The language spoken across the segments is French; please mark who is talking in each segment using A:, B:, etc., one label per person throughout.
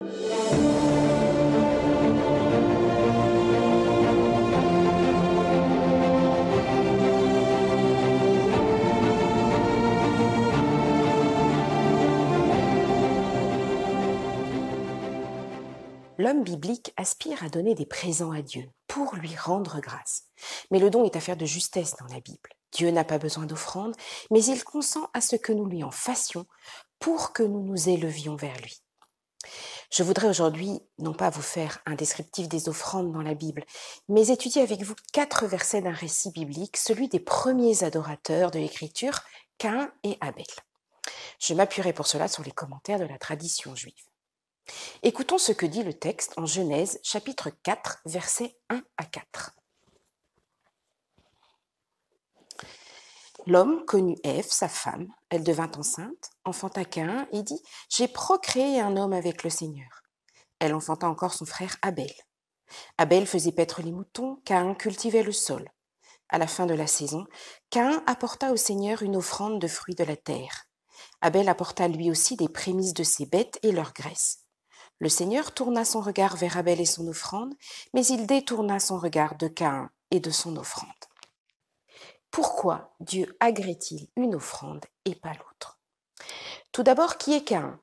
A: L'homme biblique aspire à donner des présents à Dieu pour lui rendre grâce. Mais le don est affaire de justesse dans la Bible. Dieu n'a pas besoin d'offrande, mais il consent à ce que nous lui en fassions pour que nous nous élevions vers lui. Je voudrais aujourd'hui, non pas vous faire un descriptif des offrandes dans la Bible, mais étudier avec vous 4 versets d'un récit biblique, celui des premiers adorateurs de l'Écriture, Caïn et Abel. Je m'appuierai pour cela sur les commentaires de la tradition juive. Écoutons ce que dit le texte en Genèse, chapitre 4, versets 1 à 4. L'homme connut Ève, sa femme, elle devint enceinte, enfanta Caïn et dit « J'ai procréé un homme avec le Seigneur ». Elle enfanta encore son frère Abel. Abel faisait paître les moutons, Caïn cultivait le sol. À la fin de la saison, Caïn apporta au Seigneur une offrande de fruits de la terre. Abel apporta lui aussi des prémices de ses bêtes et leur graisse. Le Seigneur tourna son regard vers Abel et son offrande, mais il détourna son regard de Caïn et de son offrande. Pourquoi Dieu agrée-t-il une offrande et pas l'autre? Tout d'abord, qui est Caïn?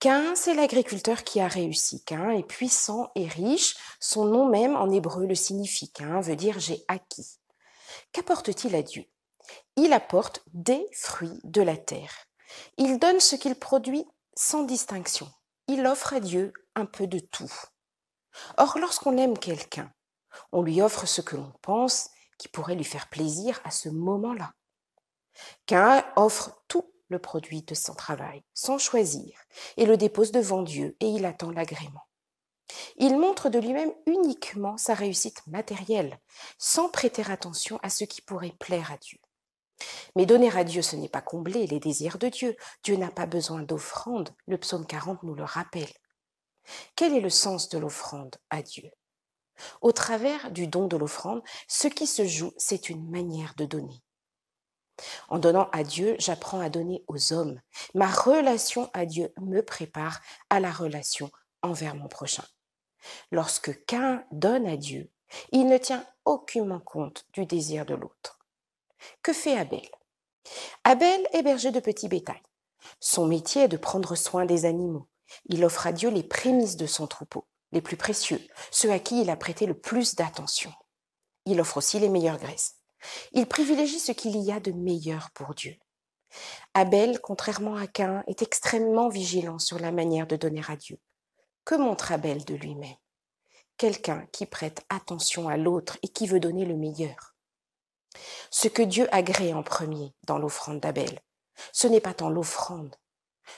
A: Caïn, c'est l'agriculteur qui a réussi. Caïn est puissant et riche. Son nom même en hébreu le signifie. Caïn veut dire « j'ai acquis ». Qu'apporte-t-il à Dieu? Il apporte des fruits de la terre. Il donne ce qu'il produit sans distinction. Il offre à Dieu un peu de tout. Or, lorsqu'on aime quelqu'un, on lui offre ce que l'on pense qui pourrait lui faire plaisir à ce moment-là. Caïn offre tout le produit de son travail, sans choisir, et le dépose devant Dieu, et il attend l'agrément. Il montre de lui-même uniquement sa réussite matérielle, sans prêter attention à ce qui pourrait plaire à Dieu. Mais donner à Dieu, ce n'est pas combler les désirs de Dieu. Dieu n'a pas besoin d'offrande, le psaume 40 nous le rappelle. Quel est le sens de l'offrande à Dieu? Au travers du don de l'offrande, ce qui se joue, c'est une manière de donner. En donnant à Dieu, j'apprends à donner aux hommes. Ma relation à Dieu me prépare à la relation envers mon prochain. Lorsque Caïn donne à Dieu, il ne tient aucunement compte du désir de l'autre. Que fait Abel? Abel est berger de petits bétail. Son métier est de prendre soin des animaux. Il offre à Dieu les prémices de son troupeau, les plus précieux, ceux à qui il a prêté le plus d'attention. Il offre aussi les meilleures graisses. Il privilégie ce qu'il y a de meilleur pour Dieu. Abel, contrairement à Caïn, est extrêmement vigilant sur la manière de donner à Dieu. Que montre Abel de lui-même? Quelqu'un qui prête attention à l'autre et qui veut donner le meilleur. Ce que Dieu agrée en premier dans l'offrande d'Abel, ce n'est pas tant l'offrande.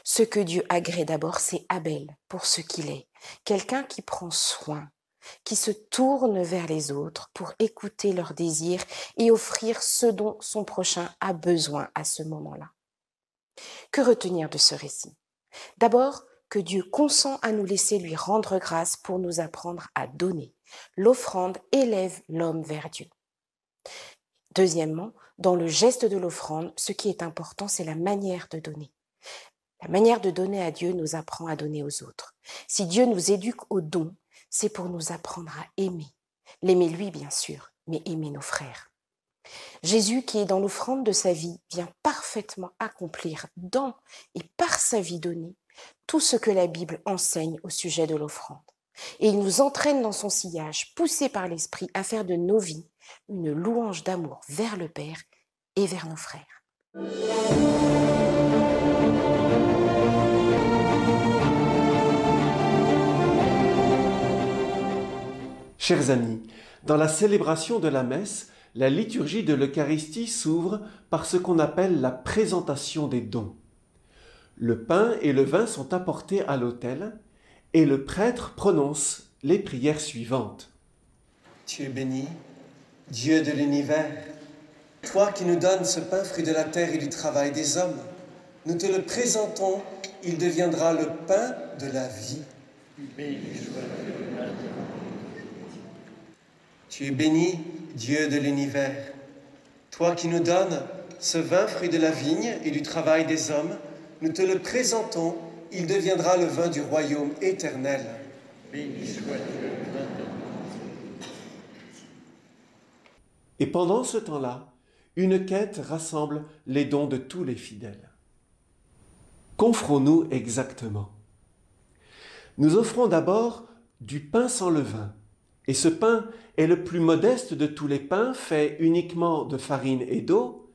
A: Ce que Dieu agrée d'abord, c'est Abel pour ce qu'il est, quelqu'un qui prend soin, qui se tourne vers les autres pour écouter leurs désirs et offrir ce dont son prochain a besoin à ce moment-là. Que retenir de ce récit? D'abord, que Dieu consent à nous laisser lui rendre grâce pour nous apprendre à donner. L'offrande élève l'homme vers Dieu. Deuxièmement, dans le geste de l'offrande, ce qui est important, c'est la manière de donner. La manière de donner à Dieu nous apprend à donner aux autres. Si Dieu nous éduque au don, c'est pour nous apprendre à aimer. L'aimer lui, bien sûr, mais aimer nos frères. Jésus, qui est dans l'offrande de sa vie, vient parfaitement accomplir dans et par sa vie donnée tout ce que la Bible enseigne au sujet de l'offrande. Et il nous entraîne dans son sillage, poussé par l'Esprit, à faire de nos vies une louange d'amour vers le Père et vers nos frères.
B: Chers amis, dans la célébration de la messe, la liturgie de l'Eucharistie s'ouvre par ce qu'on appelle la présentation des dons. Le pain et le vin sont apportés à l'autel et le prêtre prononce les prières suivantes.
C: Tu es béni, Dieu de l'univers, toi qui nous donnes ce pain fruit de la terre et du travail des hommes. Nous te le présentons, il deviendra le pain de la vie. Tu es béni, Dieu de l'univers, toi qui nous donnes ce vin fruit de la vigne et du travail des hommes. Nous te le présentons, il deviendra le vin du royaume éternel.
D: Béni sois-tu maintenant.
B: Et pendant ce temps-là, une quête rassemble les dons de tous les fidèles. Qu'offrons-nous exactement? Nous offrons d'abord du pain sans levain. Et ce pain est le plus modeste de tous les pains, fait uniquement de farine et d'eau,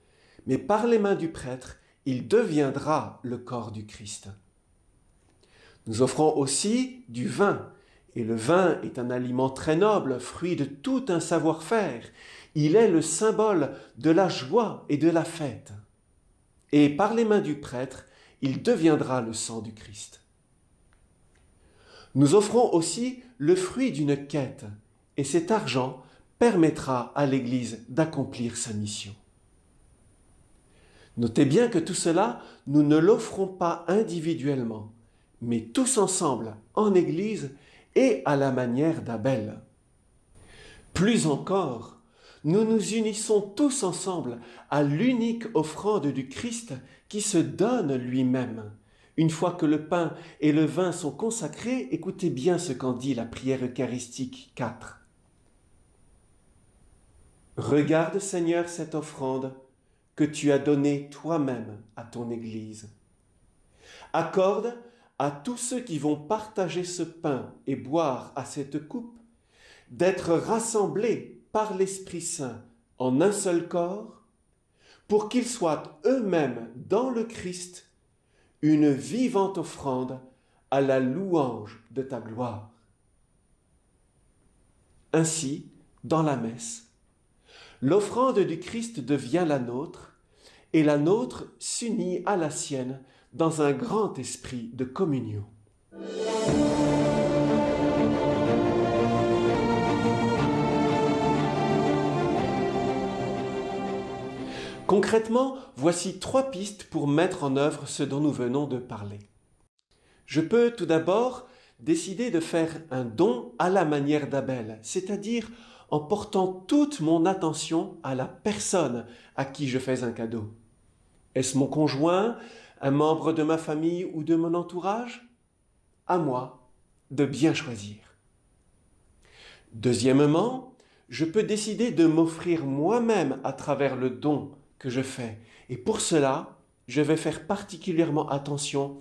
B: mais par les mains du prêtre, il deviendra le corps du Christ. Nous offrons aussi du vin, et le vin est un aliment très noble, fruit de tout un savoir-faire. Il est le symbole de la joie et de la fête. Et par les mains du prêtre, il deviendra le sang du Christ. Nous offrons aussi le fruit d'une quête, et cet argent permettra à l'Église d'accomplir sa mission. Notez bien que tout cela, nous ne l'offrons pas individuellement, mais tous ensemble, en Église et à la manière d'Abel. Plus encore, nous nous unissons tous ensemble à l'unique offrande du Christ qui se donne lui-même. Une fois que le pain et le vin sont consacrés, écoutez bien ce qu'en dit la prière eucharistique 4. Regarde, Seigneur, cette offrande que tu as donnée toi-même à ton Église. Accorde à tous ceux qui vont partager ce pain et boire à cette coupe d'être rassemblés par l'Esprit Saint en un seul corps, pour qu'ils soient eux-mêmes dans le Christ une vivante offrande à la louange de ta gloire. Ainsi, dans la messe, l'offrande du Christ devient la nôtre, et la nôtre s'unit à la sienne dans un grand esprit de communion. Concrètement, voici 3 pistes pour mettre en œuvre ce dont nous venons de parler. Je peux tout d'abord décider de faire un don à la manière d'Abel, c'est-à-dire en portant toute mon attention à la personne à qui je fais un cadeau. Est-ce mon conjoint, un membre de ma famille ou de mon entourage? À moi de bien choisir. Deuxièmement, je peux décider de m'offrir moi-même à travers le don que je fais. Et pour cela, je vais faire particulièrement attention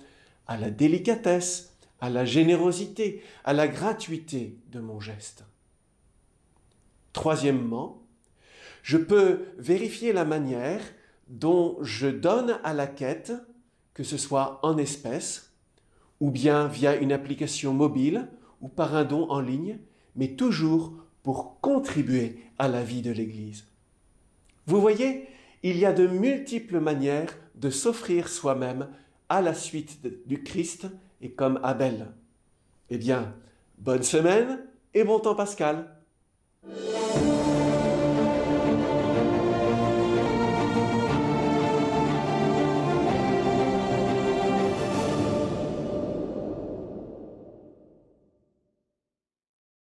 B: à la délicatesse, à la générosité, à la gratuité de mon geste. Troisièmement, je peux vérifier la manière dont je donne à la quête, que ce soit en espèces, ou bien via une application mobile, ou par un don en ligne, mais toujours pour contribuer à la vie de l'Église. Vous voyez, il y a de multiples manières de s'offrir soi-même à la suite du Christ et comme Abel. Eh bien, bonne semaine et bon temps pascal.